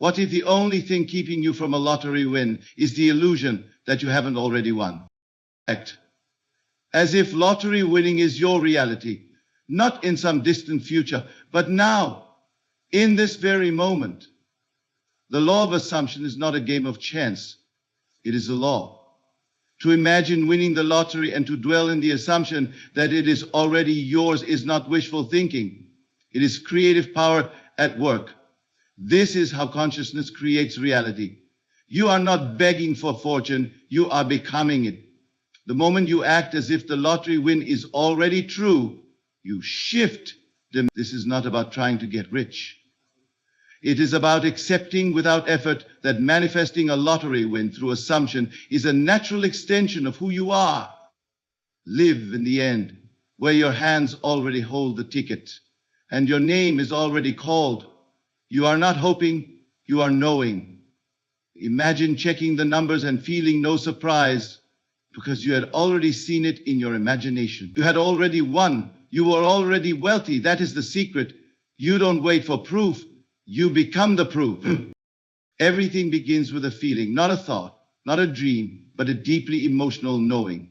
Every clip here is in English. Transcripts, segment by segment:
What if the only thing keeping you from a lottery win is the illusion that you haven't already won? Act as if lottery winning is your reality, not in some distant future, but now, in this very moment. The law of assumption is not a game of chance. It is a law. To imagine winning the lottery and to dwell in the assumption that it is already yours is not wishful thinking. It is creative power at work. This is how consciousness creates reality. You are not begging for fortune, you are becoming it. The moment you act as if the lottery win is already true, you shift. This is not about trying to get rich. It is about accepting without effort that manifesting a lottery win through assumption is a natural extension of who you are. Live in the end, where your hands already hold the ticket and your name is already called. You are not hoping, you are knowing. Imagine checking the numbers and feeling no surprise because you had already seen it in your imagination. You had already won. You were already wealthy. That is the secret. You don't wait for proof. You become the proof. Everything begins with a feeling, not a thought, not a dream, but a deeply emotional knowing.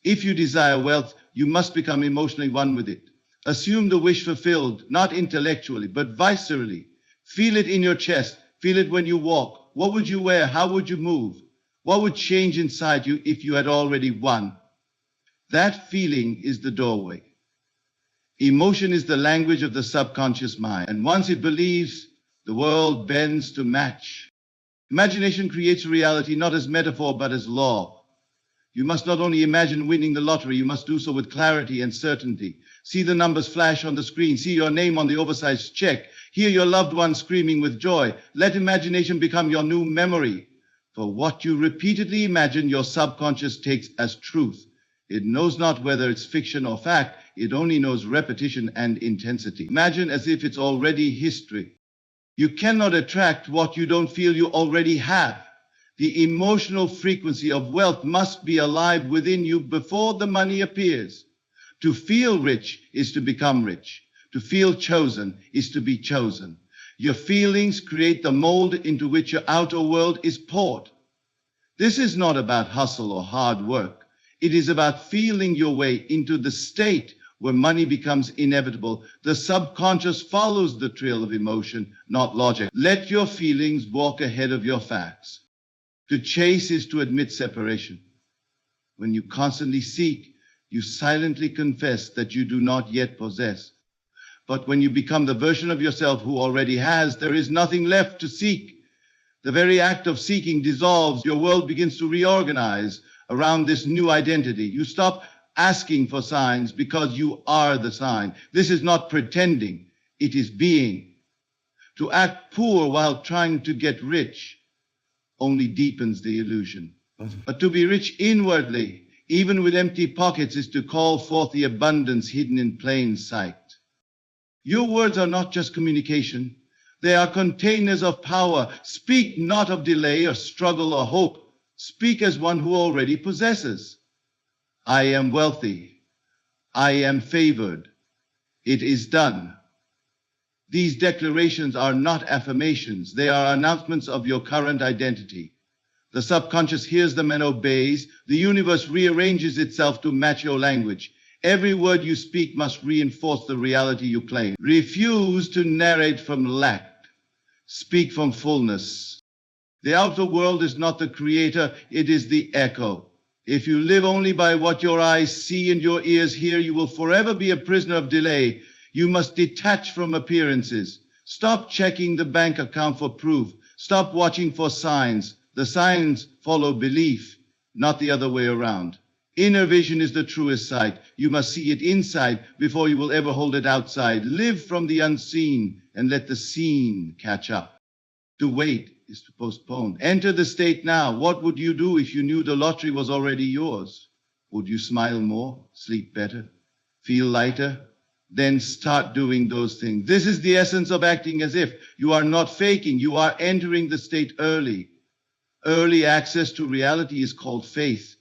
If you desire wealth, you must become emotionally one with it. Assume the wish fulfilled, not intellectually, but viscerally. Feel it in your chest. Feel it when you walk. What would you wear? How would you move? What would change inside you if you had already won? That feeling is the doorway. Emotion is the language of the subconscious mind, and once it believes, the world bends to match. Imagination creates reality not as metaphor but as law. You must not only imagine winning the lottery, you must do so with clarity and certainty. See the numbers flash on the screen. See your name on the oversized check. Hear your loved one screaming with joy. Let imagination become your new memory. For what you repeatedly imagine, your subconscious takes as truth. It knows not whether it's fiction or fact. It only knows repetition and intensity. Imagine as if it's already history. You cannot attract what you don't feel you already have. The emotional frequency of wealth must be alive within you before the money appears. To feel rich is to become rich. To feel chosen is to be chosen. Your feelings create the mold into which your outer world is poured. This is not about hustle or hard work. It is about feeling your way into the state where money becomes inevitable. The subconscious follows the trail of emotion, not logic. Let your feelings walk ahead of your facts. To chase is to admit separation. When you constantly seek, you silently confess that you do not yet possess. But when you become the version of yourself who already has, there is nothing left to seek. The very act of seeking dissolves. Your world begins to reorganize around this new identity. You stop asking for signs because you are the sign. This is not pretending, it is being. To act poor while trying to get rich only deepens the illusion. But to be rich inwardly, even with empty pockets, is to call forth the abundance hidden in plain sight. Your words are not just communication. They are containers of power. Speak not of delay or struggle or hope. Speak as one who already possesses. I am wealthy. I am favored. It is done. These declarations are not affirmations. They are announcements of your current identity. The subconscious hears them and obeys. The universe rearranges itself to match your language. Every word you speak must reinforce the reality you claim. Refuse to narrate from lack. Speak from fullness. The outer world is not the creator, it is the echo. If you live only by what your eyes see and your ears hear, you will forever be a prisoner of delay. You must detach from appearances. Stop checking the bank account for proof. Stop watching for signs. The signs follow belief, not the other way around. Inner vision is the truest sight. You must see it inside before you will ever hold it outside. Live from the unseen and let the seen catch up. To wait is to postpone. Enter the state now. What would you do if you knew the lottery was already yours? Would you smile more, sleep better, feel lighter? Then start doing those things. This is the essence of acting as if. You are not faking. You are entering the state early. Early access to reality is called faith.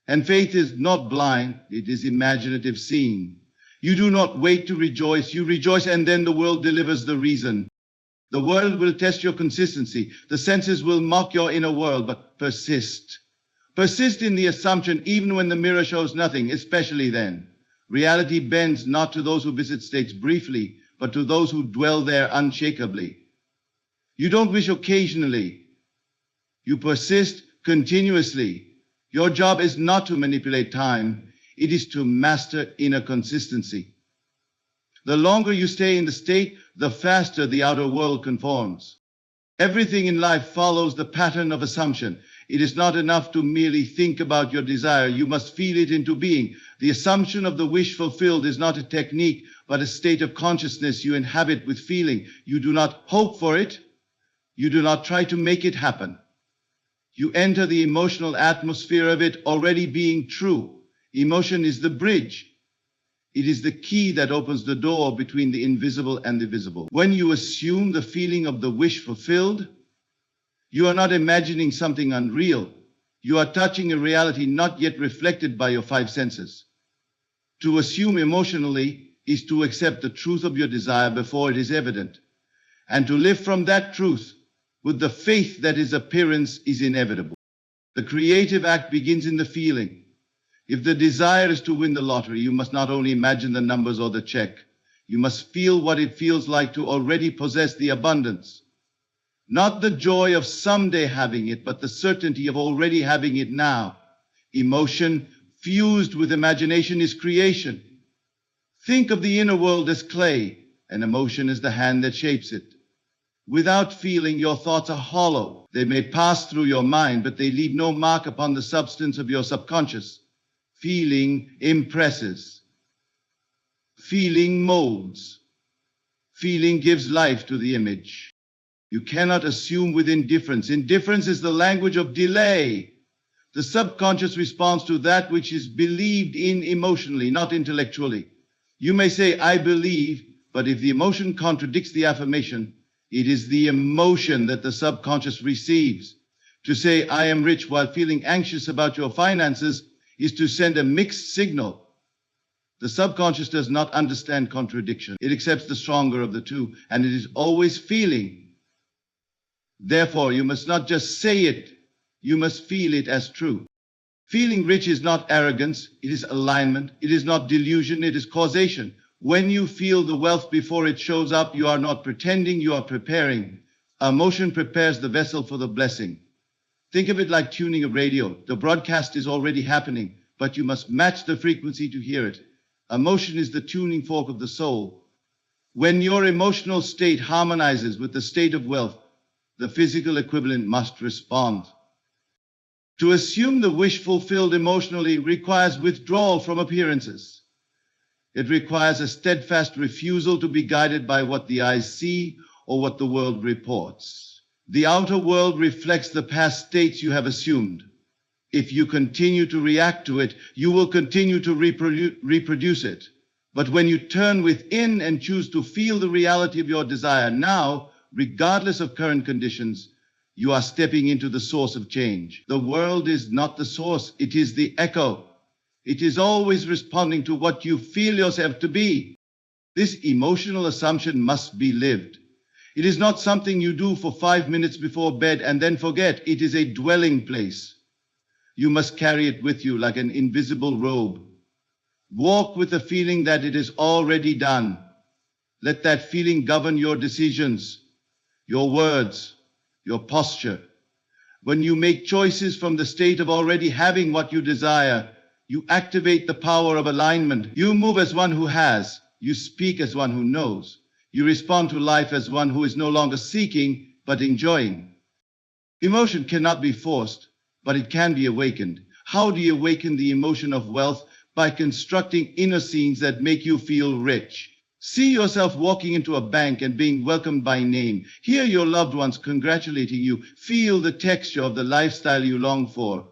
And faith is not blind, it is imaginative seeing. You do not wait to rejoice, you rejoice and then the world delivers the reason. The world will test your consistency. The senses will mock your inner world, but persist. Persist in the assumption even when the mirror shows nothing, especially then. Reality bends not to those who visit states briefly, but to those who dwell there unshakably. You don't wish occasionally. You persist continuously. Your job is not to manipulate time. It is to master inner consistency. The longer you stay in the state, the faster the outer world conforms. Everything in life follows the pattern of assumption. It is not enough to merely think about your desire. You must feel it into being. The assumption of the wish fulfilled is not a technique, but a state of consciousness you inhabit with feeling. You do not hope for it. You do not try to make it happen. You enter the emotional atmosphere of it already being true. Emotion is the bridge. It is the key that opens the door between the invisible and the visible. When you assume the feeling of the wish fulfilled, you are not imagining something unreal. You are touching a reality not yet reflected by your five senses. To assume emotionally is to accept the truth of your desire before it is evident, and to live from that truth with the faith that its appearance is inevitable. The creative act begins in the feeling. If the desire is to win the lottery, you must not only imagine the numbers or the check, you must feel what it feels like to already possess the abundance. Not the joy of someday having it, but the certainty of already having it now. Emotion fused with imagination is creation. Think of the inner world as clay, and emotion as the hand that shapes it. Without feeling, your thoughts are hollow. They may pass through your mind, but they leave no mark upon the substance of your subconscious. Feeling impresses. Feeling molds. Feeling gives life to the image. You cannot assume with indifference. Indifference is the language of delay. The subconscious responds to that which is believed in emotionally, not intellectually. You may say, I believe, but if the emotion contradicts the affirmation, it is the emotion that the subconscious receives. To say, I am rich while feeling anxious about your finances is to send a mixed signal. The subconscious does not understand contradiction. It accepts the stronger of the two, and it is always feeling. Therefore, you must not just say it, you must feel it as true. Feeling rich is not arrogance, it is alignment. It is not delusion, it is causation. When you feel the wealth before it shows up, you are not pretending, you are preparing. Emotion prepares the vessel for the blessing. Think of it like tuning a radio. The broadcast is already happening, but you must match the frequency to hear it. Emotion is the tuning fork of the soul. When your emotional state harmonizes with the state of wealth, the physical equivalent must respond. To assume the wish fulfilled emotionally requires withdrawal from appearances. It requires a steadfast refusal to be guided by what the eyes see or what the world reports. The outer world reflects the past states you have assumed. If you continue to react to it, you will continue to reproduce it. But when you turn within and choose to feel the reality of your desire now, regardless of current conditions, you are stepping into the source of change. The world is not the source, it is the echo. It is always responding to what you feel yourself to be. This emotional assumption must be lived. It is not something you do for 5 minutes before bed and then forget. It is a dwelling place. You must carry it with you like an invisible robe. Walk with the feeling that it is already done. Let that feeling govern your decisions, your words, your posture. When you make choices from the state of already having what you desire, you activate the power of alignment. You move as one who has. You speak as one who knows. You respond to life as one who is no longer seeking, but enjoying. Emotion cannot be forced, but it can be awakened. How do you awaken the emotion of wealth? By constructing inner scenes that make you feel rich. See yourself walking into a bank and being welcomed by name. Hear your loved ones congratulating you. Feel the texture of the lifestyle you long for.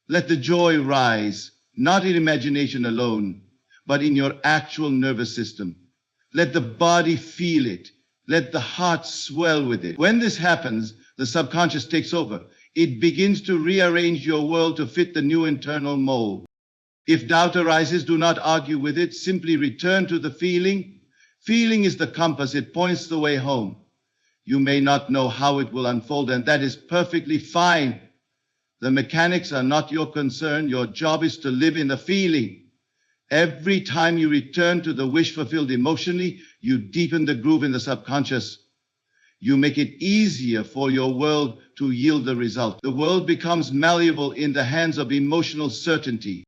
Let the joy rise, not in imagination alone, but in your actual nervous system. Let the body feel it. Let the heart swell with it. When this happens, the subconscious takes over. It begins to rearrange your world to fit the new internal mold. If doubt arises, do not argue with it. Simply return to the feeling. Feeling is the compass. It points the way home. You may not know how it will unfold, and that is perfectly fine. The mechanics are not your concern. Your job is to live in the feeling. Every time you return to the wish fulfilled emotionally, you deepen the groove in the subconscious. You make it easier for your world to yield the result. The world becomes malleable in the hands of emotional certainty.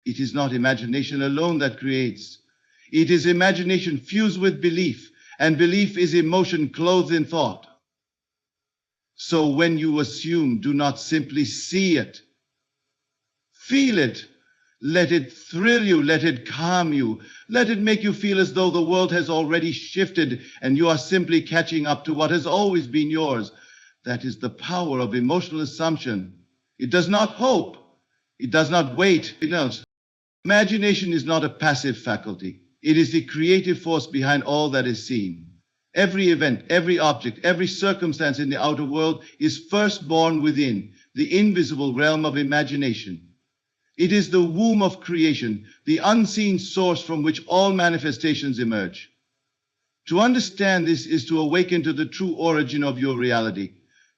It is not imagination alone that creates. It is imagination fused with belief, and belief is emotion clothed in thought. So when you assume, do not simply see it. Feel it. Let it thrill you. Let it calm you. Let it make you feel as though the world has already shifted and you are simply catching up to what has always been yours. That is the power of emotional assumption. It does not hope. It does not wait. It knows. Imagination is not a passive faculty. It is the creative force behind all that is seen. Every event, every object, every circumstance in the outer world is first born within the invisible realm of imagination. It is the womb of creation, the unseen source from which all manifestations emerge. To understand this is to awaken to the true origin of your reality.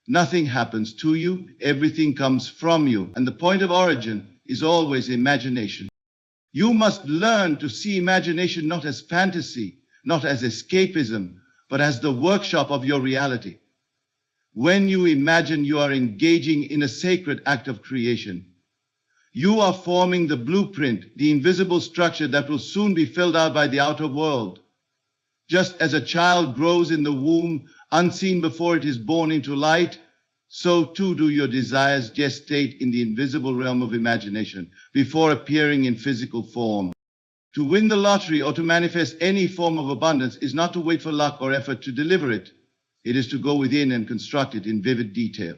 Nothing happens to you, everything comes from you, and the point of origin is always imagination. You must learn to see imagination not as fantasy, not as escapism, but as the workshop of your reality. When you imagine, you are engaging in a sacred act of creation. You are forming the blueprint, the invisible structure that will soon be filled out by the outer world. Just as a child grows in the womb, unseen before it is born into light, so too do your desires gestate in the invisible realm of imagination before appearing in physical form. To win the lottery or to manifest any form of abundance is not to wait for luck or effort to deliver it. It is to go within and construct it in vivid detail.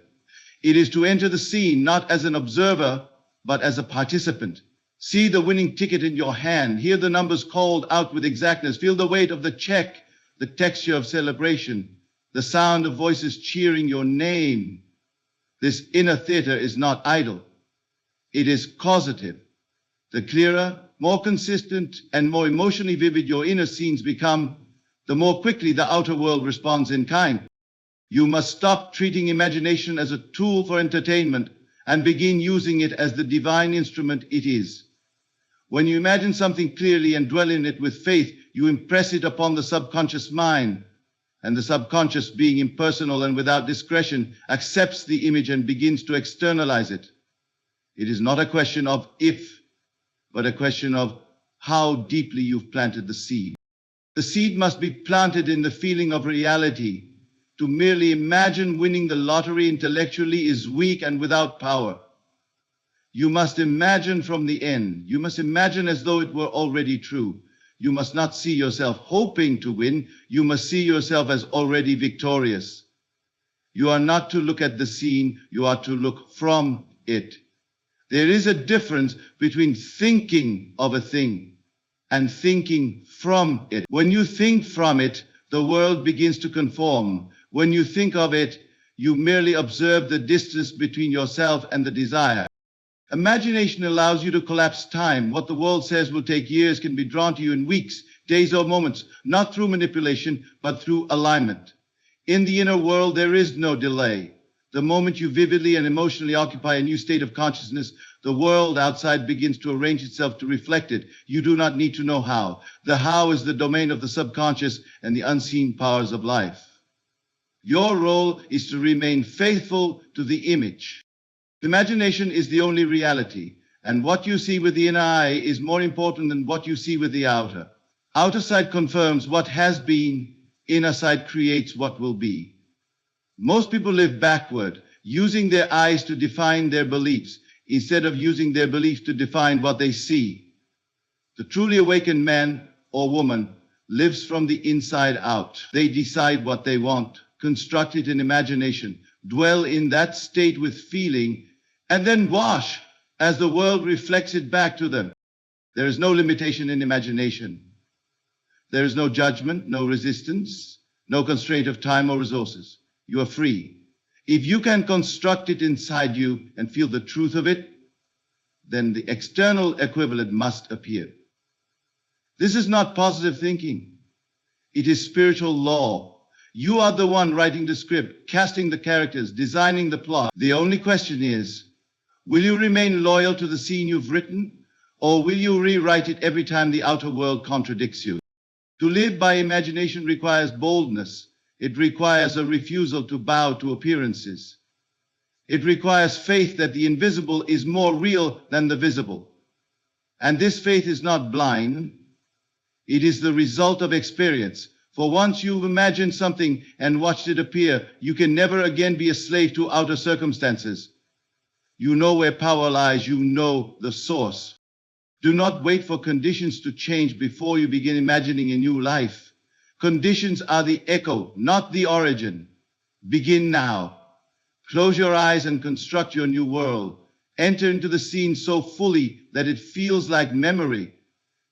It is to enter the scene not as an observer, but as a participant. See the winning ticket in your hand. Hear the numbers called out with exactness. Feel the weight of the check, the texture of celebration, the sound of voices cheering your name. This inner theater is not idle. It is causative. The clearer, more consistent, and more emotionally vivid your inner scenes become, the more quickly the outer world responds in kind. You must stop treating imagination as a tool for entertainment and begin using it as the divine instrument it is. When you imagine something clearly and dwell in it with faith, you impress it upon the subconscious mind, and the subconscious, being impersonal and without discretion, accepts the image and begins to externalize it. It is not a question of if, but a question of how deeply you've planted the seed. The seed must be planted in the feeling of reality. To merely imagine winning the lottery intellectually is weak and without power. You must imagine from the end. You must imagine as though it were already true. You must not see yourself hoping to win. You must see yourself as already victorious. You are not to look at the scene. You are to look from it. There is a difference between thinking of a thing and thinking from it. When you think from it, the world begins to conform. When you think of it, you merely observe the distance between yourself and the desire. Imagination allows you to collapse time. What the world says will take years can be drawn to you in weeks, days, or moments, not through manipulation, but through alignment. In the inner world, there is no delay. The moment you vividly and emotionally occupy a new state of consciousness, the world outside begins to arrange itself to reflect it. You do not need to know how. The how is the domain of the subconscious and the unseen powers of life. Your role is to remain faithful to the image. Imagination is the only reality, and what you see with the inner eye is more important than what you see with the outer. Outer sight confirms what has been, inner sight creates what will be. Most people live backward, using their eyes to define their beliefs, instead of using their beliefs to define what they see. The truly awakened man or woman lives from the inside out. They decide what they want, construct it in imagination, dwell in that state with feeling, and then wash as the world reflects it back to them. There is no limitation in imagination. There is no judgment, no resistance, no constraint of time or resources. You are free. If you can construct it inside you and feel the truth of it, then the external equivalent must appear. This is not positive thinking. It is spiritual law. You are the one writing the script, casting the characters, designing the plot. The only question is, will you remain loyal to the scene you've written, or will you rewrite it every time the outer world contradicts you? To live by imagination requires boldness. It requires a refusal to bow to appearances. It requires faith that the invisible is more real than the visible. And this faith is not blind. It is the result of experience. For once you've imagined something and watched it appear, you can never again be a slave to outer circumstances. You know where power lies. You know the source. Do not wait for conditions to change before you begin imagining a new life. Conditions are the echo, not the origin. Begin now. Close your eyes and construct your new world. Enter into the scene so fully that it feels like memory.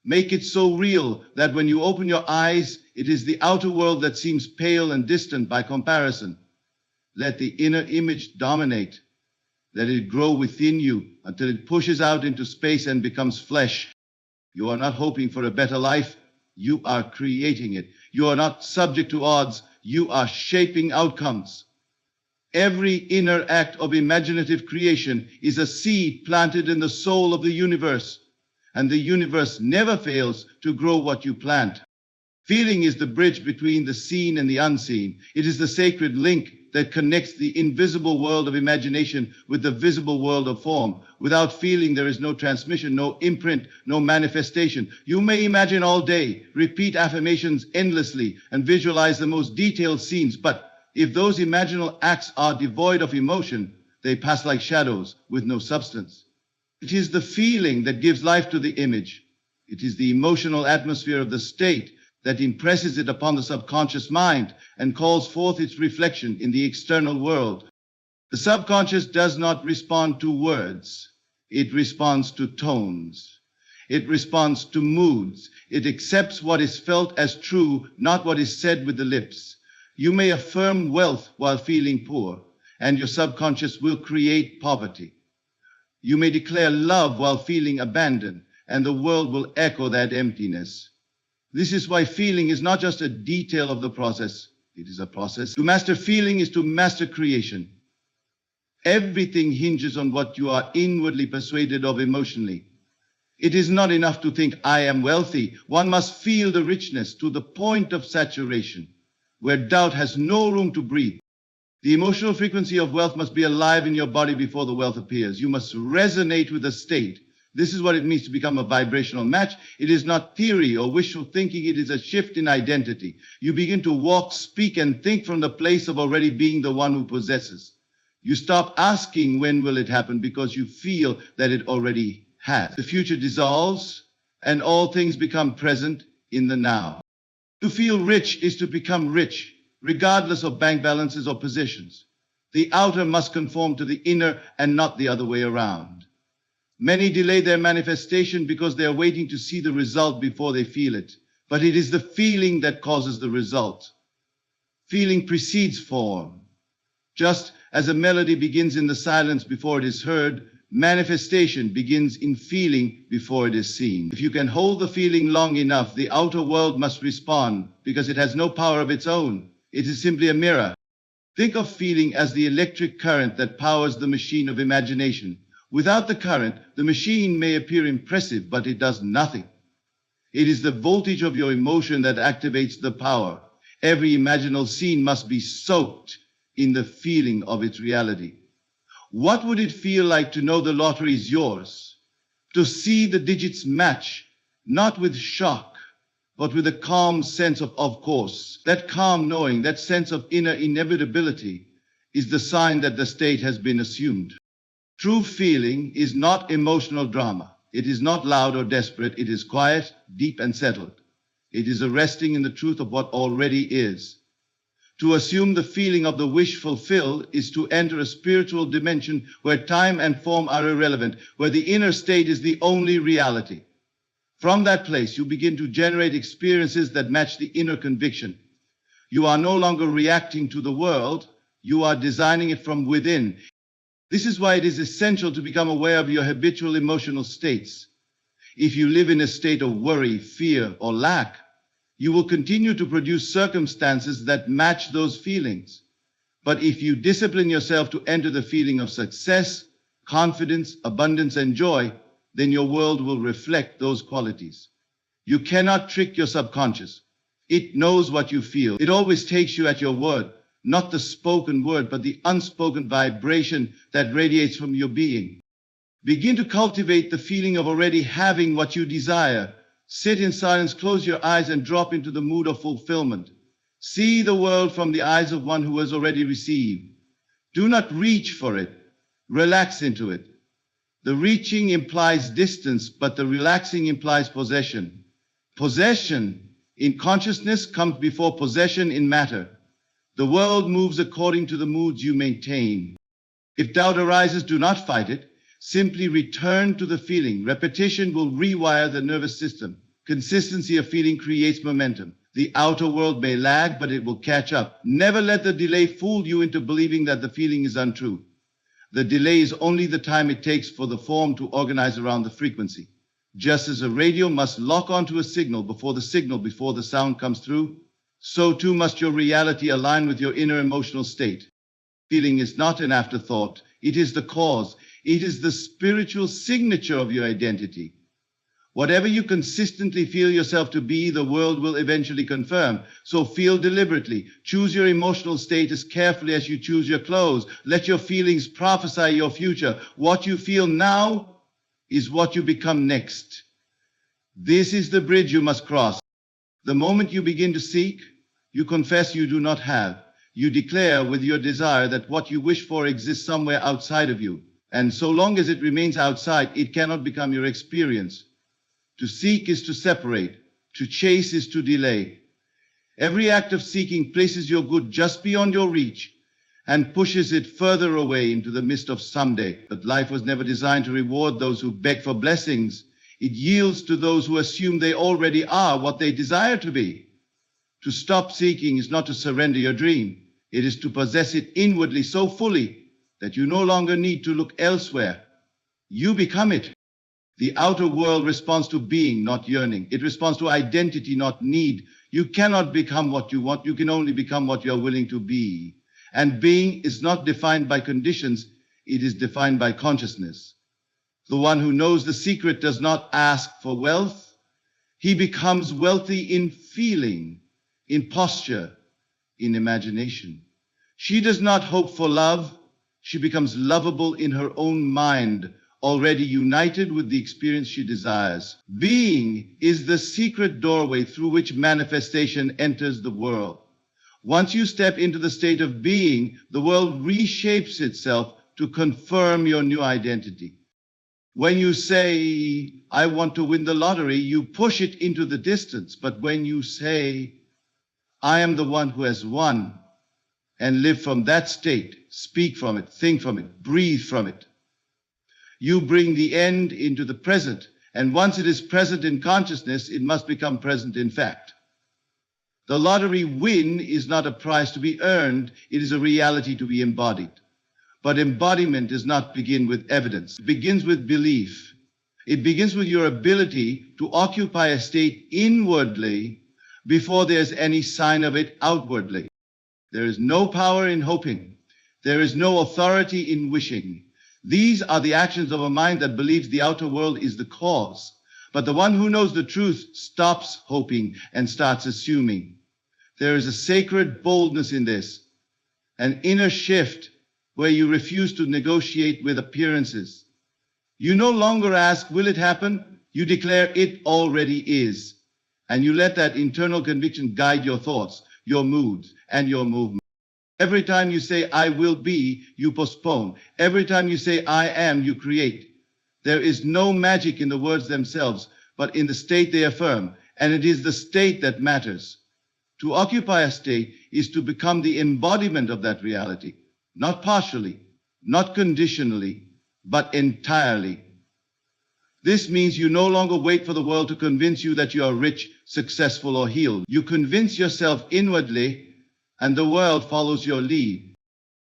Make it so real that when you open your eyes, it is the outer world that seems pale and distant by comparison. Let the inner image dominate. Let it grow within you until it pushes out into space and becomes flesh. You are not hoping for a better life. You are creating it. You are not subject to odds. You are shaping outcomes. Every inner act of imaginative creation is a seed planted in the soul of the universe. And the universe never fails to grow what you plant. Feeling is the bridge between the seen and the unseen. It is the sacred link that connects the invisible world of imagination with the visible world of form. Without feeling, there is no transmission, no imprint, no manifestation. You may imagine all day, repeat affirmations endlessly, and visualize the most detailed scenes, but if those imaginal acts are devoid of emotion, they pass like shadows with no substance. It is the feeling that gives life to the image. It is the emotional atmosphere of the state that impresses it upon the subconscious mind and calls forth its reflection in the external world. The subconscious does not respond to words. It responds to tones. It responds to moods. It accepts what is felt as true, not what is said with the lips. You may affirm wealth while feeling poor, and your subconscious will create poverty. You may declare love while feeling abandoned, and the world will echo that emptiness. This is why feeling is not just a detail of the process, it is a process. To master feeling is to master creation. Everything hinges on what you are inwardly persuaded of emotionally. It is not enough to think, I am wealthy. One must feel the richness to the point of saturation, where doubt has no room to breathe. The emotional frequency of wealth must be alive in your body before the wealth appears. You must resonate with the state. This is what it means to become a vibrational match. It is not theory or wishful thinking. It is a shift in identity. You begin to walk, speak, and think from the place of already being the one who possesses. You stop asking when will it happen because you feel that it already has. The future dissolves and all things become present in the now. To feel rich is to become rich, regardless of bank balances or positions. The outer must conform to the inner and not the other way around. Many delay their manifestation because they are waiting to see the result before they feel it. But it is the feeling that causes the result. Feeling precedes form. Just as a melody begins in the silence before it is heard, manifestation begins in feeling before it is seen. If you can hold the feeling long enough, the outer world must respond because it has no power of its own. It is simply a mirror. Think of feeling as the electric current that powers the machine of imagination. Without the current, the machine may appear impressive, but it does nothing. It is the voltage of your emotion that activates the power. Every imaginal scene must be soaked in the feeling of its reality. What would it feel like to know the lottery is yours? To see the digits match, not with shock, but with a calm sense of course. That calm knowing, that sense of inner inevitability, is the sign that the state has been assumed. True feeling is not emotional drama. It is not loud or desperate. It is quiet, deep, and settled. It is a resting in the truth of what already is. To assume the feeling of the wish fulfilled is to enter a spiritual dimension where time and form are irrelevant, where the inner state is the only reality. From that place, you begin to generate experiences that match the inner conviction. You are no longer reacting to the world. You are designing it from within. This is why it is essential to become aware of your habitual emotional states. If you live in a state of worry, fear, or lack, You will continue to produce circumstances that match those feelings. But if you discipline yourself to enter the feeling of success, confidence, abundance, and joy, then your world will reflect those qualities. You cannot trick your subconscious. It knows what you feel. It always takes you at your word, not the spoken word, but the unspoken vibration that radiates from your being. Begin to cultivate the feeling of already having what you desire. Sit in silence, close your eyes, and drop into the mood of fulfillment. See the world from the eyes of one who has already received. Do not reach for it. Relax into it. The reaching implies distance, but the relaxing implies possession. Possession in consciousness comes before possession in matter. The world moves according to the moods you maintain. If doubt arises, do not fight it. Simply return to the feeling. Repetition will rewire the nervous system. Consistency of feeling creates momentum. The outer world may lag, but it will catch up. Never let the delay fool you into believing that the feeling is untrue. The delay is only the time it takes for the form to organize around the frequency. Just as a radio must lock onto a signal before the sound comes through, so too must your reality align with your inner emotional state. Feeling is not an afterthought. It is the cause. It is the spiritual signature of your identity. Whatever you consistently feel yourself to be, the world will eventually confirm. So feel deliberately. Choose your emotional state as carefully as you choose your clothes. Let your feelings prophesy your future. What you feel now is what you become next. This is the bridge you must cross. The moment you begin to seek, you confess you do not have. You declare with your desire that what you wish for exists somewhere outside of you. And so long as it remains outside, it cannot become your experience. To seek is to separate. To chase is to delay. Every act of seeking places your good just beyond your reach and pushes it further away into the mist of someday. But life was never designed to reward those who beg for blessings. It yields to those who assume they already are what they desire to be. To stop seeking is not to surrender your dream. It is to possess it inwardly so fully that you no longer need to look elsewhere. You become it. The outer world responds to being, not yearning. It responds to identity, not need. You cannot become what you want. You can only become what you are willing to be. And being is not defined by conditions. It is defined by consciousness. The one who knows the secret does not ask for wealth. He becomes wealthy in feeling, in posture, in imagination. She does not hope for love. She becomes lovable in her own mind, already united with the experience she desires. Being is the secret doorway through which manifestation enters the world. Once you step into the state of being, the world reshapes itself to confirm your new identity. When you say, I want to win the lottery, you push it into the distance. But when you say, I am the one who has won, and live from that state, speak from it, think from it, breathe from it, you bring the end into the present. And once it is present in consciousness, it must become present in fact. The lottery win is not a prize to be earned. It is a reality to be embodied. But embodiment does not begin with evidence. It begins with belief. It begins with your ability to occupy a state inwardly before there's any sign of it outwardly. There is no power in hoping. There is no authority in wishing. These are the actions of a mind that believes the outer world is the cause. But the one who knows the truth stops hoping and starts assuming. There is a sacred boldness in this, an inner shift where you refuse to negotiate with appearances. You no longer ask, will it happen? You declare it already is. And you let that internal conviction guide your thoughts, your moods, and your movement. Every time you say, I will be, you postpone. Every time you say, I am, you create. There is no magic in the words themselves, but in the state they affirm. And it is the state that matters. To occupy a state is to become the embodiment of that reality. Not partially, not conditionally, but entirely. This means you no longer wait for the world to convince you that you are rich, successful, or healed. You convince yourself inwardly, and the world follows your lead.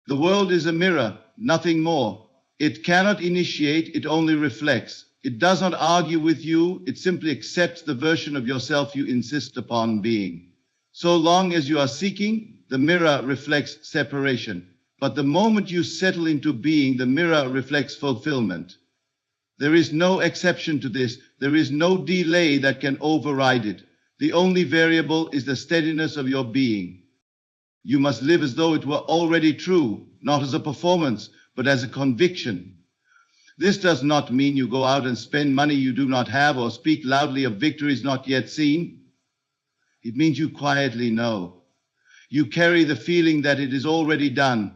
The world is a mirror, nothing more. It cannot initiate, it only reflects. It does not argue with you. It simply accepts the version of yourself you insist upon being. So long as you are seeking, the mirror reflects separation. But the moment you settle into being, the mirror reflects fulfillment. There is no exception to this. There is no delay that can override it. The only variable is the steadiness of your being. You must live as though it were already true, not as a performance, but as a conviction. This does not mean you go out and spend money you do not have or speak loudly of victories not yet seen. It means you quietly know. You carry the feeling that it is already done.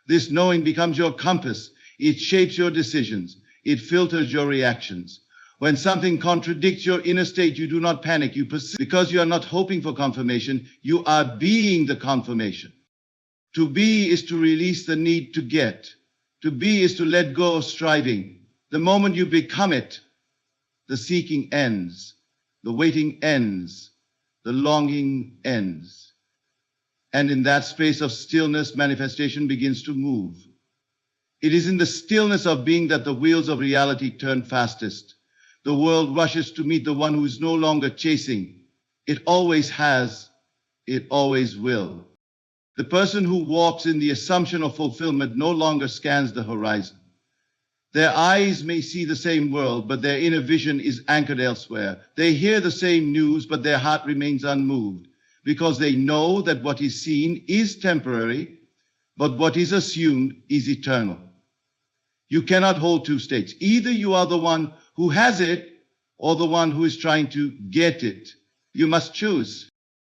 This knowing becomes your compass. It shapes your decisions. It filters your reactions. When something contradicts your inner state, you do not panic. You persist because you are not hoping for confirmation. You are being the confirmation. To be is to release the need to get. To be is to let go of striving. The moment you become it, the seeking ends, the waiting ends, the longing ends. And in that space of stillness, manifestation begins to move. It is in the stillness of being that the wheels of reality turn fastest. The world rushes to meet the one who is no longer chasing. It always has, it always will. The person who walks in the assumption of fulfillment no longer scans the horizon. Their eyes may see the same world, but their inner vision is anchored elsewhere. They hear the same news, but their heart remains unmoved, because they know that what is seen is temporary, but what is assumed is eternal. You cannot hold two states. Either you are the one who has it, or the one who is trying to get it. You must choose.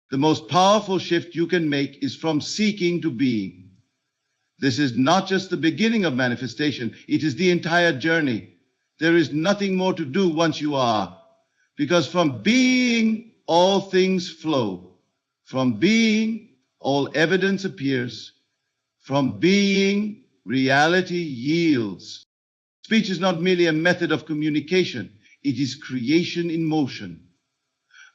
The most powerful shift you can make is from seeking to being. This is not just the beginning of manifestation, it is the entire journey. There is nothing more to do once you are, because from being, all things flow. From being, all evidence appears. From being, reality yields. Speech is not merely a method of communication, it is creation in motion.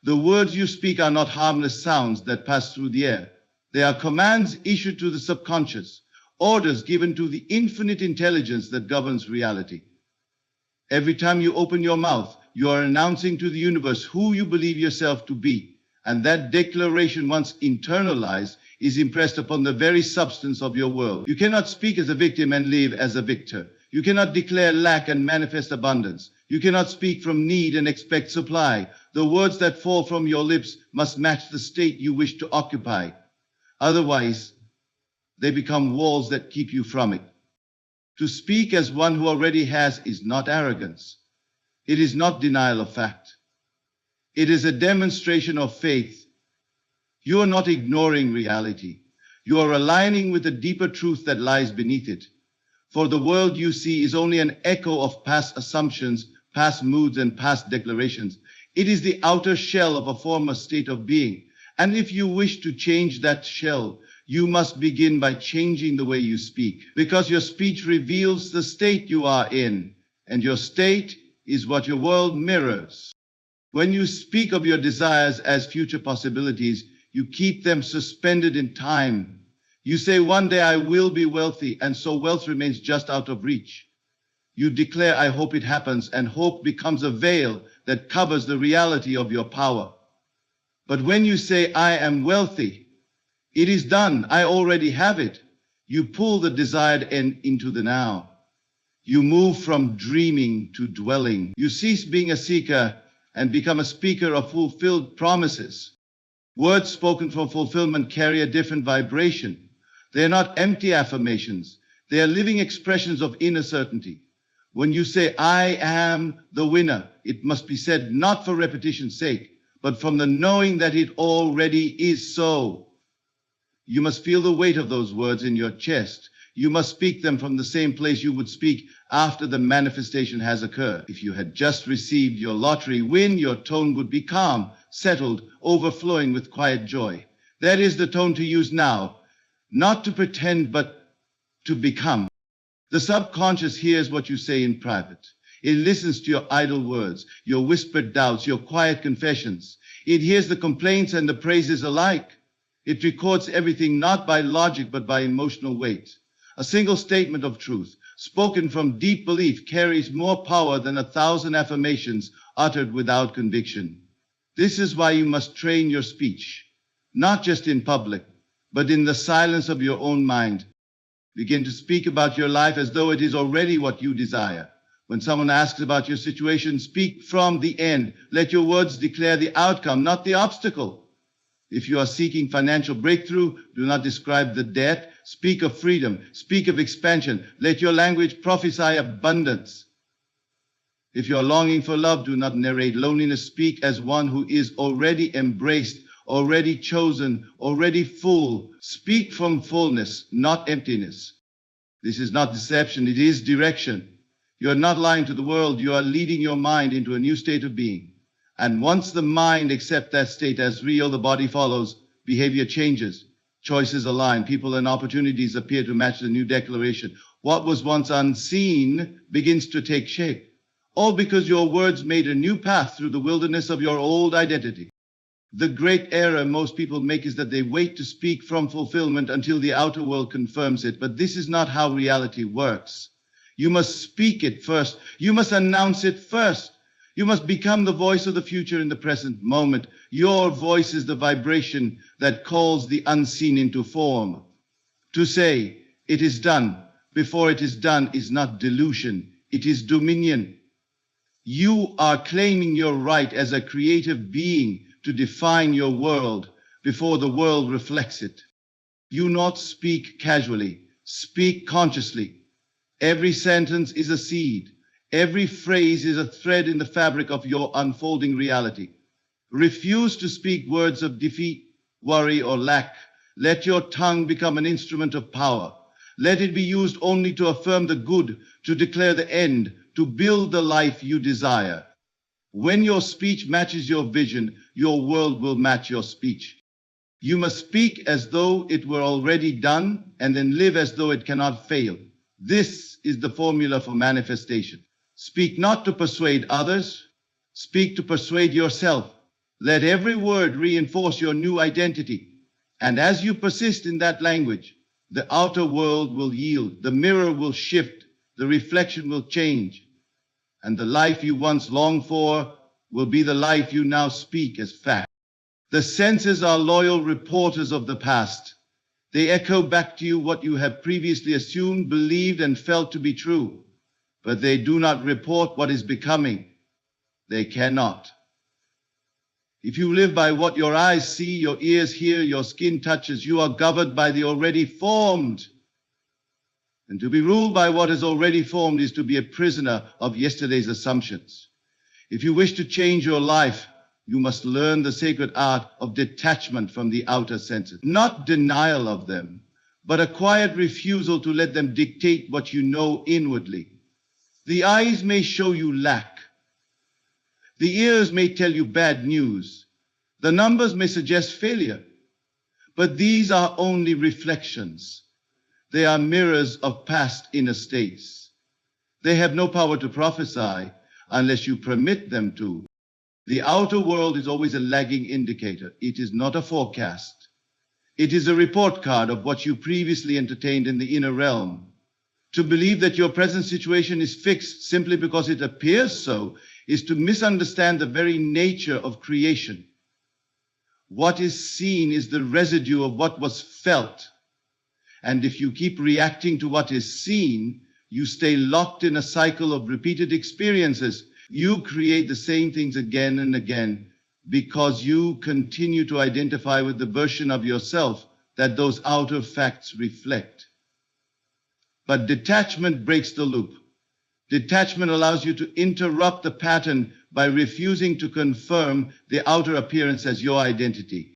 The words you speak are not harmless sounds that pass through the air. They are commands issued to the subconscious, orders given to the infinite intelligence that governs reality. Every time you open your mouth, you are announcing to the universe who you believe yourself to be, and that declaration, once internalized, is impressed upon the very substance of your world. You cannot speak as a victim and live as a victor. You cannot declare lack and manifest abundance. You cannot speak from need and expect supply. The words that fall from your lips must match the state you wish to occupy. Otherwise, they become walls that keep you from it. To speak as one who already has is not arrogance. It is not denial of fact. It is a demonstration of faith. You are not ignoring reality. You are aligning with the deeper truth that lies beneath it. For the world you see is only an echo of past assumptions, past moods, and past declarations. It is the outer shell of a former state of being. And if you wish to change that shell, you must begin by changing the way you speak, because your speech reveals the state you are in, and your state is what your world mirrors. When you speak of your desires as future possibilities, you keep them suspended in time. You say, one day I will be wealthy, and so wealth remains just out of reach. You declare, I hope it happens, and hope becomes a veil that covers the reality of your power. But when you say, I am wealthy, it is done, I already have it. You pull the desired end into the now. You move from dreaming to dwelling. You cease being a seeker and become a speaker of fulfilled promises. Words spoken from fulfillment carry a different vibration. They are not empty affirmations. They are living expressions of inner certainty. When you say, I am the winner, it must be said not for repetition's sake, but from the knowing that it already is so. You must feel the weight of those words in your chest. You must speak them from the same place you would speak after the manifestation has occurred. If you had just received your lottery win, your tone would be calm, settled, overflowing with quiet joy. That is the tone to use now, not to pretend, but to become. The subconscious hears what you say in private. It listens to your idle words, your whispered doubts, your quiet confessions. It hears the complaints and the praises alike. It records everything not by logic, but by emotional weight. A single statement of truth, spoken from deep belief, carries more power than 1,000 affirmations uttered without conviction. This is why you must train your speech, not just in public, but in the silence of your own mind. Begin to speak about your life as though it is already what you desire. When someone asks about your situation, speak from the end. Let your words declare the outcome, not the obstacle. If you are seeking financial breakthrough, do not describe the debt. Speak of freedom. Speak of expansion. Let your language prophesy abundance. If you are longing for love, do not narrate loneliness. Speak as one who is already embraced, already chosen, already full. Speak from fullness, not emptiness. This is not deception, it is direction. You are not lying to the world, you are leading your mind into a new state of being. And once the mind accepts that state as real, the body follows, behavior changes, choices align, people and opportunities appear to match the new declaration. What was once unseen begins to take shape, all because your words made a new path through the wilderness of your old identity. The great error most people make is that they wait to speak from fulfillment until the outer world confirms it. But this is not how reality works. You must speak it first. You must announce it first. You must become the voice of the future in the present moment. Your voice is the vibration that calls the unseen into form. To say, it is done, before it is done is not delusion. It is dominion. You are claiming your right as a creative being to define your world before the world reflects it. You not speak casually, speak consciously. Every sentence is a seed. Every phrase is a thread in the fabric of your unfolding reality. Refuse to speak words of defeat, worry, or lack. Let your tongue become an instrument of power. Let it be used only to affirm the good, to declare the end, to build the life you desire. When your speech matches your vision, your world will match your speech. You must speak as though it were already done, and then live as though it cannot fail. This is the formula for manifestation. Speak not to persuade others, speak to persuade yourself. Let every word reinforce your new identity. And as you persist in that language, the outer world will yield, the mirror will shift, the reflection will change. And the life you once longed for will be the life you now speak as fact. The senses are loyal reporters of the past. They echo back to you what you have previously assumed, believed, and felt to be true. But they do not report what is becoming. They cannot. If you live by what your eyes see, your ears hear, your skin touches, you are governed by the already formed. And to be ruled by what is already formed is to be a prisoner of yesterday's assumptions. If you wish to change your life, you must learn the sacred art of detachment from the outer senses. Not denial of them, but a quiet refusal to let them dictate what you know inwardly. The eyes may show you lack. The ears may tell you bad news. The numbers may suggest failure. But these are only reflections. They are mirrors of past inner states. They have no power to prophesy unless you permit them to. The outer world is always a lagging indicator. It is not a forecast. It is a report card of what you previously entertained in the inner realm. To believe that your present situation is fixed simply because it appears so is to misunderstand the very nature of creation. What is seen is the residue of what was felt. And if you keep reacting to what is seen, you stay locked in a cycle of repeated experiences. You create the same things again and again because you continue to identify with the version of yourself that those outer facts reflect. But detachment breaks the loop. Detachment allows you to interrupt the pattern by refusing to confirm the outer appearance as your identity.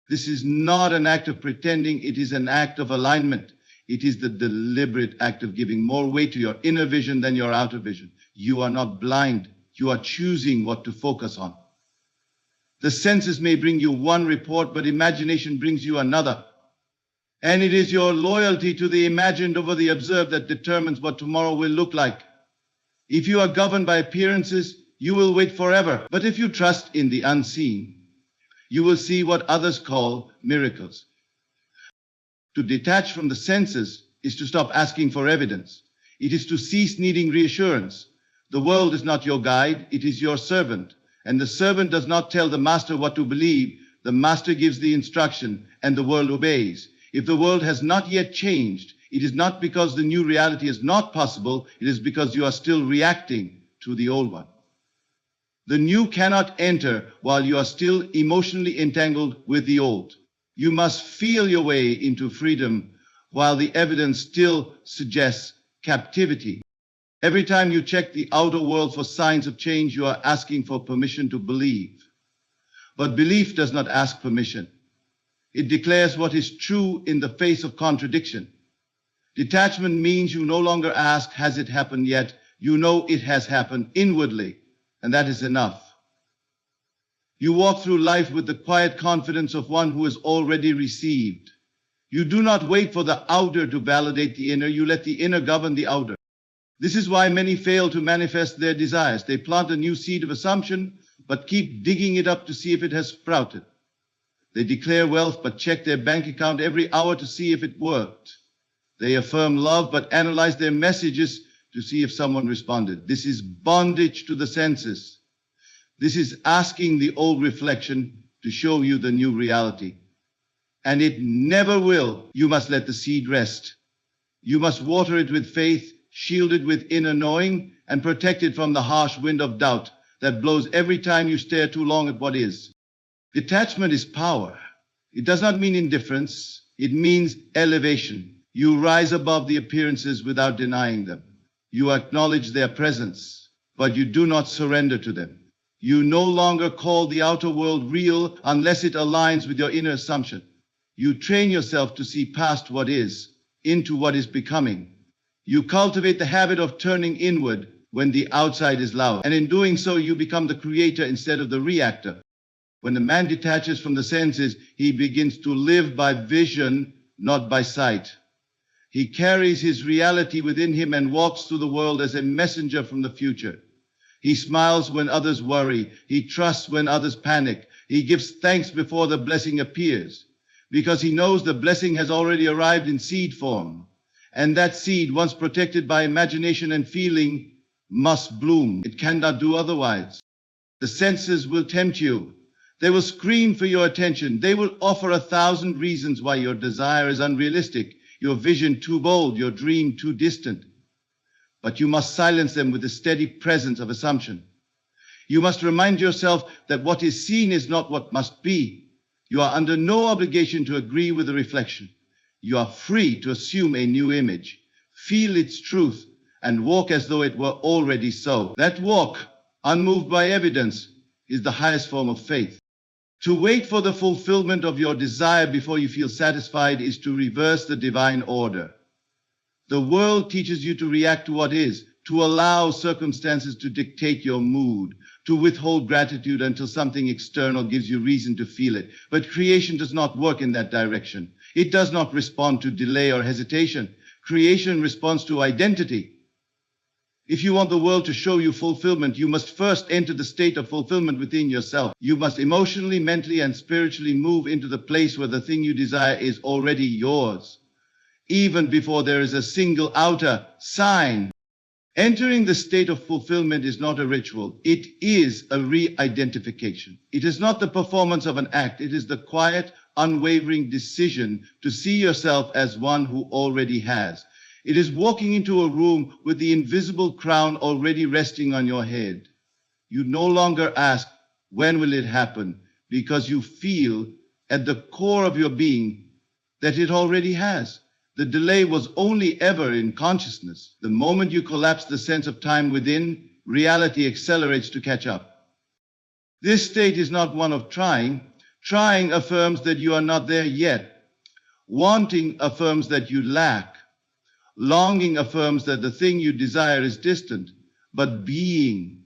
This is not an act of pretending, it is an act of alignment. It is the deliberate act of giving more weight to your inner vision than your outer vision. You are not blind, you are choosing what to focus on. The senses may bring you one report, but imagination brings you another. And it is your loyalty to the imagined over the observed that determines what tomorrow will look like. If you are governed by appearances, you will wait forever. But if you trust in the unseen, you will see what others call miracles. To detach from the senses is to stop asking for evidence. It is to cease needing reassurance. The world is not your guide, it is your servant. And the servant does not tell the master what to believe. The master gives the instruction, and the world obeys. If the world has not yet changed, it is not because the new reality is not possible, it is because you are still reacting to the old one. The new cannot enter while you are still emotionally entangled with the old. You must feel your way into freedom while the evidence still suggests captivity. Every time you check the outer world for signs of change, you are asking for permission to believe. But belief does not ask permission. It declares what is true in the face of contradiction. Detachment means you no longer ask, has it happened yet? You know it has happened inwardly, and that is enough. You walk through life with the quiet confidence of one who has already received. You do not wait for the outer to validate the inner, you let the inner govern the outer. This is why many fail to manifest their desires. They plant a new seed of assumption, but keep digging it up to see if it has sprouted. They declare wealth, but check their bank account every hour to see if it worked. They affirm love, but analyze their messages to see if someone responded. This is bondage to the senses. This is asking the old reflection to show you the new reality. And it never will. You must let the seed rest. You must water it with faith, shield it with inner knowing, and protect it from the harsh wind of doubt that blows every time you stare too long at what is. Detachment is power. It does not mean indifference. It means elevation. You rise above the appearances without denying them. You acknowledge their presence, but you do not surrender to them. You no longer call the outer world real unless it aligns with your inner assumption. You train yourself to see past what is, into what is becoming. You cultivate the habit of turning inward when the outside is loud, and in doing so, you become the creator instead of the reactor. When a man detaches from the senses, he begins to live by vision, not by sight. He carries his reality within him and walks through the world as a messenger from the future. He smiles when others worry. He trusts when others panic. He gives thanks before the blessing appears, because he knows the blessing has already arrived in seed form. And that seed, once protected by imagination and feeling, must bloom. It cannot do otherwise. The senses will tempt you. They will scream for your attention. They will offer 1,000 reasons why your desire is unrealistic, your vision too bold, your dream too distant. But you must silence them with the steady presence of assumption. You must remind yourself that what is seen is not what must be. You are under no obligation to agree with the reflection. You are free to assume a new image, feel its truth, and walk as though it were already so. That walk, unmoved by evidence, is the highest form of faith. To wait for the fulfillment of your desire before you feel satisfied is to reverse the divine order. The world teaches you to react to what is, to allow circumstances to dictate your mood, to withhold gratitude until something external gives you reason to feel it. But creation does not work in that direction. It does not respond to delay or hesitation. Creation responds to identity. If you want the world to show you fulfillment, you must first enter the state of fulfillment within yourself. You must emotionally, mentally, and spiritually move into the place where the thing you desire is already yours, even before there is a single outer sign. Entering the state of fulfillment is not a ritual. It is a re-identification. It is not the performance of an act. It is the quiet, unwavering decision to see yourself as one who already has. It is walking into a room with the invisible crown already resting on your head. You no longer ask, when will it happen? Because you feel at the core of your being that it already has. The delay was only ever in consciousness. The moment you collapse the sense of time within, reality accelerates to catch up. This state is not one of trying. Trying affirms that you are not there yet. Wanting affirms that you lack. Longing affirms that the thing you desire is distant. But being,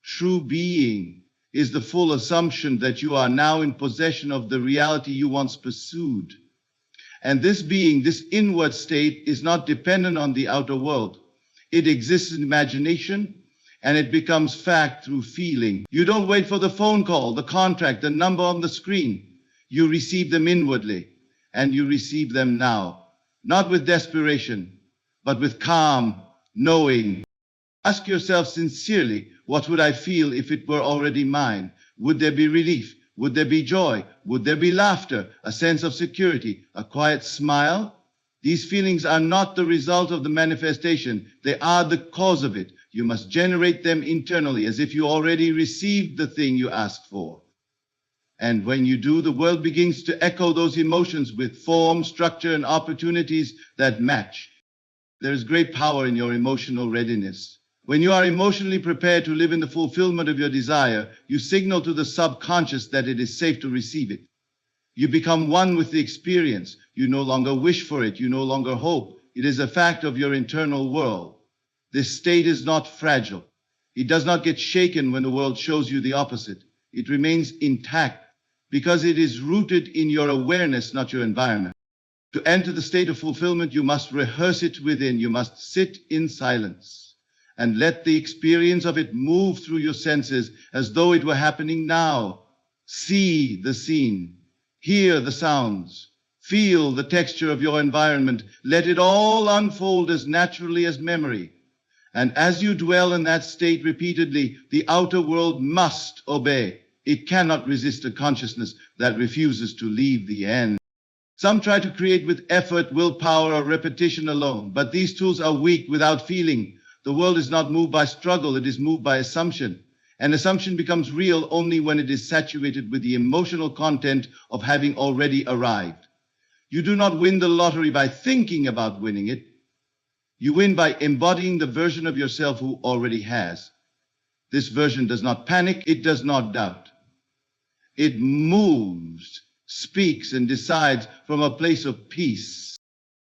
true being, is the full assumption that you are now in possession of the reality you once pursued. And this being, this inward state, is not dependent on the outer world. It exists in imagination, and it becomes fact through feeling. You don't wait for the phone call, the contract, the number on the screen. You receive them inwardly, and you receive them now. not with desperation, but with calm, knowing. Ask yourself sincerely, what would I feel if it were already mine? Would there be relief? Would there be joy? Would there be laughter, a sense of security, a quiet smile? These feelings are not the result of the manifestation. They are the cause of it. You must generate them internally as if you already received the thing you asked for. And when you do, the world begins to echo those emotions with form, structure, and opportunities that match. There is great power in your emotional readiness. When you are emotionally prepared to live in the fulfillment of your desire, you signal to the subconscious that it is safe to receive it. You become one with the experience. You no longer wish for it. You no longer hope. It is a fact of your internal world. This state is not fragile. It does not get shaken when the world shows you the opposite. It remains intact because it is rooted in your awareness, not your environment. To enter the state of fulfillment, you must rehearse it within. You must sit in silence and let the experience of it move through your senses as though it were happening now. See the scene. Hear the sounds. Feel the texture of your environment. Let it all unfold as naturally as memory. And as you dwell in that state repeatedly, the outer world must obey. It cannot resist a consciousness that refuses to leave the end. Some try to create with effort, willpower, or repetition alone, but these tools are weak without feeling. The world is not moved by struggle, it is moved by assumption. And assumption becomes real only when it is saturated with the emotional content of having already arrived. You do not win the lottery by thinking about winning it. You win by embodying the version of yourself who already has. This version does not panic, it does not doubt. It moves, speaks, and decides from a place of peace.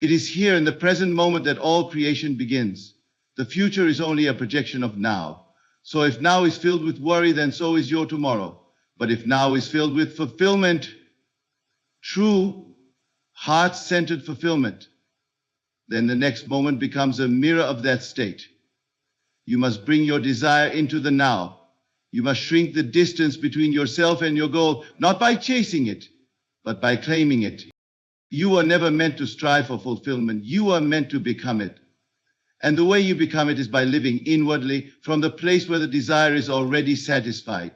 It is here in the present moment that all creation begins. The future is only a projection of now. So if now is filled with worry, then so is your tomorrow. But if now is filled with fulfillment, true, heart-centered fulfillment, then the next moment becomes a mirror of that state. You must bring your desire into the now. You must shrink the distance between yourself and your goal, not by chasing it, but by claiming it. You are never meant to strive for fulfillment. You are meant to become it. And the way you become it is by living inwardly from the place where the desire is already satisfied.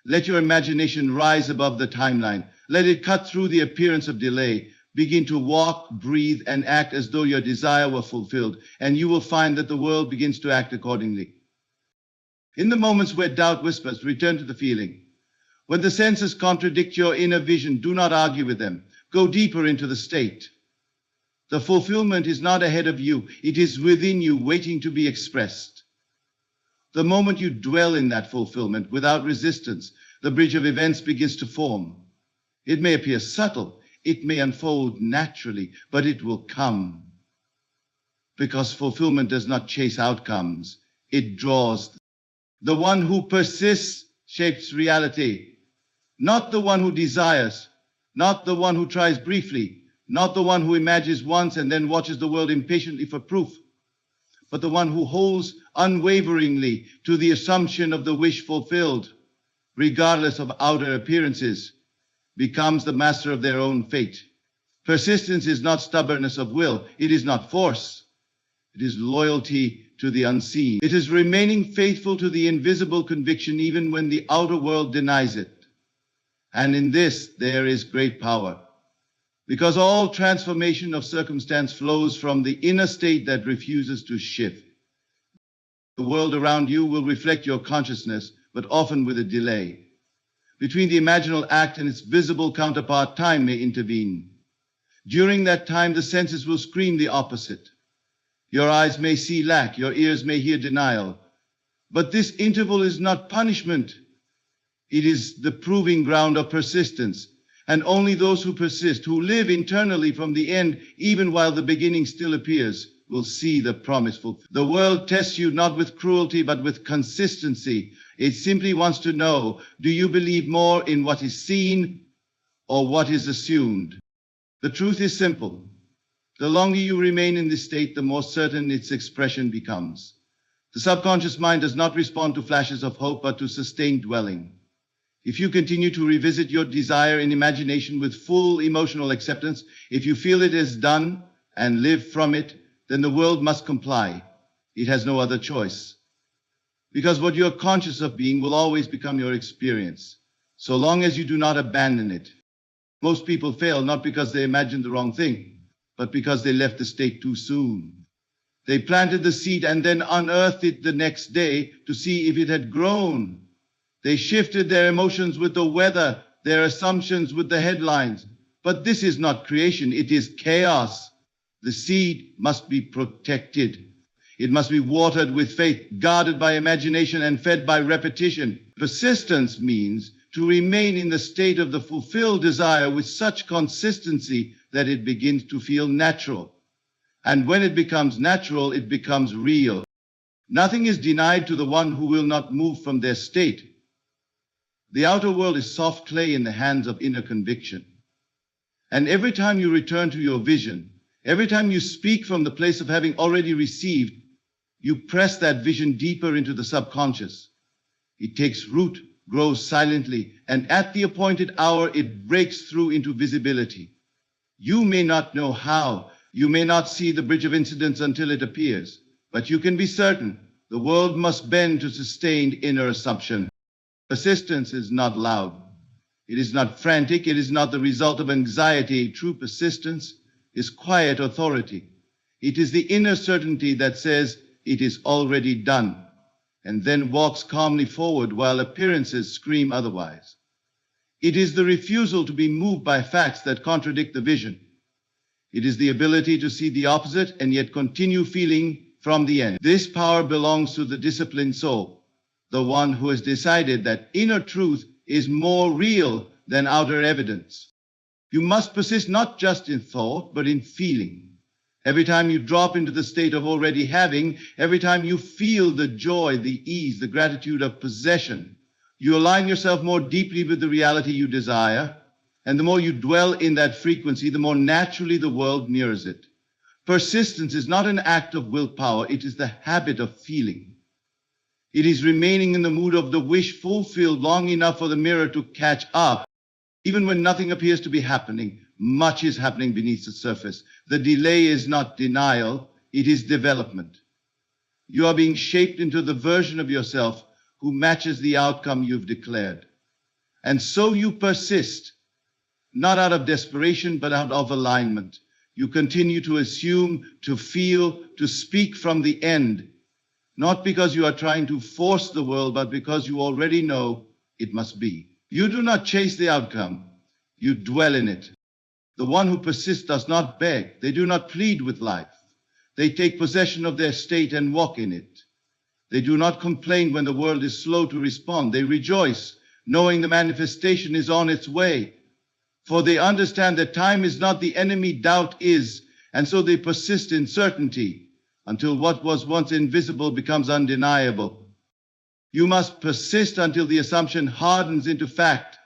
Let your imagination rise above the timeline. Let it cut through the appearance of delay. Begin to walk, breathe, and act as though your desire were fulfilled, and you will find that the world begins to act accordingly. In the moments where doubt whispers, return to the feeling. When the senses contradict your inner vision, do not argue with them. Go deeper into the state. The fulfillment is not ahead of you. It is within you, waiting to be expressed. The moment you dwell in that fulfillment without resistance, the bridge of events begins to form. It may appear subtle. It may unfold naturally, but it will come. Because fulfillment does not chase outcomes. It draws. The one who persists shapes reality. Not the one who desires. Not the one who tries briefly. Not the one who imagines once and then watches the world impatiently for proof, but the one who holds unwaveringly to the assumption of the wish fulfilled, regardless of outer appearances, becomes the master of their own fate. Persistence is not stubbornness of will. It is not force. It is loyalty to the unseen. It is remaining faithful to the invisible conviction even when the outer world denies it. And in this, there is great power. Because all transformation of circumstance flows from the inner state that refuses to shift. The world around you will reflect your consciousness, but often with a delay. Between the imaginal act and its visible counterpart, time may intervene. During that time, the senses will scream the opposite. Your eyes may see lack, your ears may hear denial. But this interval is not punishment. It is the proving ground of persistence. And only those who persist, who live internally from the end, even while the beginning still appears, will see the promise fulfilled. The world tests you not with cruelty, but with consistency. It simply wants to know, do you believe more in what is seen or what is assumed? The truth is simple. The longer you remain in this state, the more certain its expression becomes. The subconscious mind does not respond to flashes of hope, but to sustained dwelling. If you continue to revisit your desire in imagination with full emotional acceptance, if you feel it is done and live from it, then the world must comply. It has no other choice. Because what you're conscious of being will always become your experience, so long as you do not abandon it. Most people fail not because they imagined the wrong thing, but because they left the state too soon. They planted the seed and then unearthed it the next day to see if it had grown. They shifted their emotions with the weather, their assumptions with the headlines. But this is not creation, it is chaos. The seed must be protected. It must be watered with faith, guarded by imagination, and fed by repetition. Persistence means to remain in the state of the fulfilled desire with such consistency that it begins to feel natural. And when it becomes natural, it becomes real. Nothing is denied to the one who will not move from their state. The outer world is soft clay in the hands of inner conviction. And every time you return to your vision, every time you speak from the place of having already received, you press that vision deeper into the subconscious. It takes root, grows silently, and at the appointed hour, it breaks through into visibility. You may not know how, you may not see the bridge of incidents until it appears, but you can be certain the world must bend to sustained inner assumption. Persistence is not loud. It is not frantic. It is not the result of anxiety. True persistence is quiet authority. It is the inner certainty that says it is already done, and then walks calmly forward while appearances scream otherwise. It is the refusal to be moved by facts that contradict the vision. It is the ability to see the opposite and yet continue feeling from the end. This power belongs to the disciplined soul, the one who has decided that inner truth is more real than outer evidence. You must persist not just in thought, but in feeling. Every time you drop into the state of already having, every time you feel the joy, the ease, the gratitude of possession, you align yourself more deeply with the reality you desire, and the more you dwell in that frequency, the more naturally the world mirrors it. Persistence is not an act of willpower, it is the habit of feeling. It is remaining in the mood of the wish fulfilled long enough for the mirror to catch up. Even when nothing appears to be happening, much is happening beneath the surface. The delay is not denial, it is development. You are being shaped into the version of yourself who matches the outcome you've declared. And so you persist, not out of desperation, but out of alignment. You continue to assume, to feel, to speak from the end, not because you are trying to force the world, but because you already know it must be. You do not chase the outcome, you dwell in it. The one who persists does not beg, they do not plead with life. They take possession of their state and walk in it. They do not complain when the world is slow to respond. They rejoice, knowing the manifestation is on its way. For they understand that time is not the enemy, doubt is, and so they persist in certainty until what was once invisible becomes undeniable. You must persist until the assumption hardens into fact.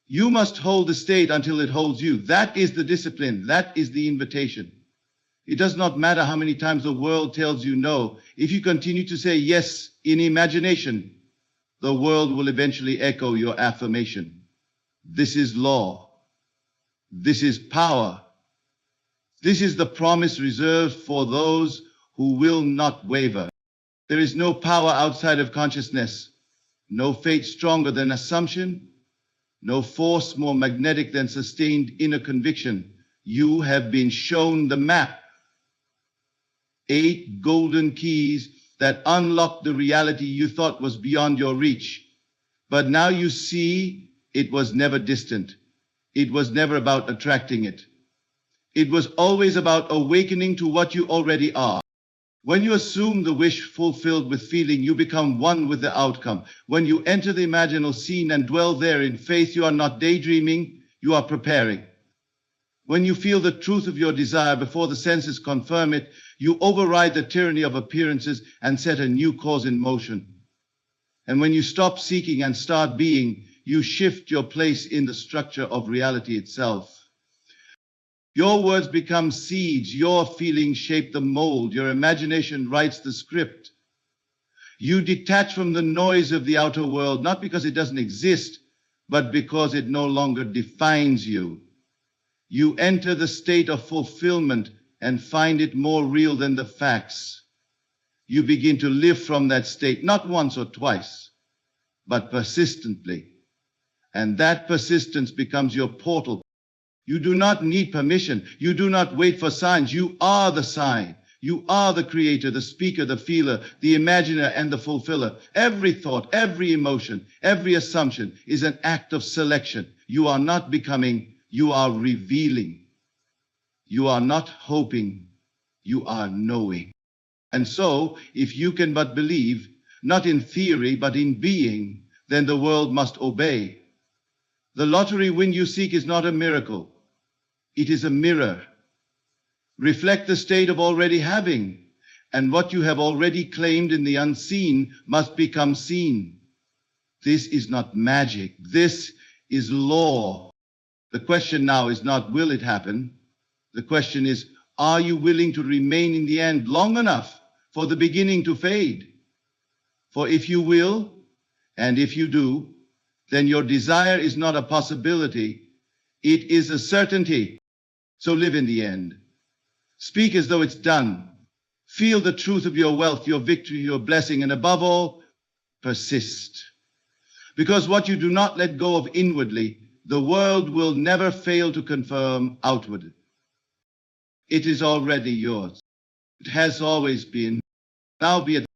You must hold the state until it holds you. That is the discipline. That is the invitation. It does not matter how many times the world tells you no. If you continue to say yes in imagination, the world will eventually echo your affirmation. This is law. This is power. This is the promise reserved for those who will not waver. There is no power outside of consciousness, no fate stronger than assumption, no force more magnetic than sustained inner conviction. You have been shown the map. 8 golden keys that unlock the reality you thought was beyond your reach. But now you see it was never distant. It was never about attracting it. It was always about awakening to what you already are. When you assume the wish fulfilled with feeling, you become one with the outcome. When you enter the imaginal scene and dwell there in faith, you are not daydreaming, you are preparing. When you feel the truth of your desire before the senses confirm it, you override the tyranny of appearances and set a new course in motion. And when you stop seeking and start being, you shift your place in the structure of reality itself. Your words become seeds, your feelings shape the mold, your imagination writes the script. You detach from the noise of the outer world, not because it doesn't exist, but because it no longer defines you. You enter the state of fulfillment, and find it more real than the facts, you begin to live from that state, not once or twice, but persistently. And that persistence becomes your portal. You do not need permission. You do not wait for signs. You are the sign. You are the creator, the speaker, the feeler, the imaginer, and the fulfiller. Every thought, every emotion, every assumption is an act of selection. You are not becoming, you are revealing. You are not hoping, you are knowing. And so, if you can but believe, not in theory, but in being, then the world must obey. The lottery win you seek is not a miracle. It is a mirror. Reflect the state of already having, and what you have already claimed in the unseen must become seen. This is not magic. This is law. The question now is not, will it happen? The question is, are you willing to remain in the end long enough for the beginning to fade? For if you will, and if you do, then your desire is not a possibility, it is a certainty. So live in the end. Speak as though it's done. Feel the truth of your wealth, your victory, your blessing, and above all, persist. Because what you do not let go of inwardly, the world will never fail to confirm outward. It is already yours. It has always been. Now be it.